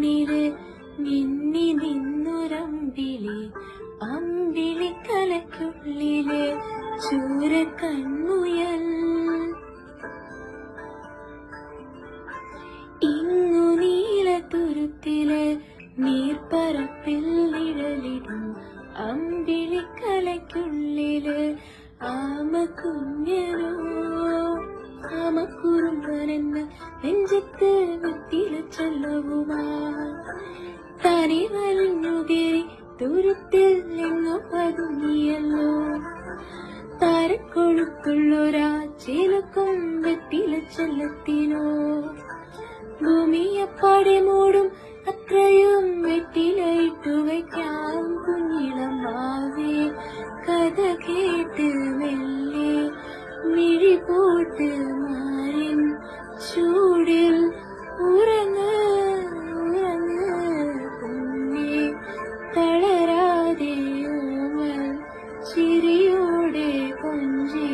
കണ്ണില് മിന്നി നിന്നൊരമ്പിളി, അമ്പിളിക്കലയ്ക്കുള്ളില് ചൂര കൺമുയൽ. ഇങ്ങു നീലത്തുരുത്തില് നീർപ്പരപ്പിൽ നിഴലിടും അമ്പിളിക്കലയ്ക്കുള്ളില് ആമക്കുഞ്ഞനോ. ആമക്കുറുമ്പനെന്ന് നെഞ്ചത്ത് വെറ്റില ചൊല്ലവുമാ, തനി വലിഞ്ഞുകേറി ദൂരത്തിൽ എങ്ങോ പതുങ്ങിയല്ലോ. താരക്കൊഴുപ്പുള്ളൊരാ ചിലക്കും വെറ്റില ചെല്ലത്തിനോ. ഭൂമിയപ്പാടെ മൂടും അത്രയും വെറ്റിലയിട്ടു വയ്ക്കാം കുഞ്ഞിളമാവേ. കഥ കേട്ട് മെല്ലെ മിഴി പോട്ട് മാറിൻ ചൂടിൽ ഉറങ്ങ് ഉറങ്ങ് കുഞ്ഞേ. തളരാതെ ഓമൽ ചിരിയോടെ കൊഞ്ചി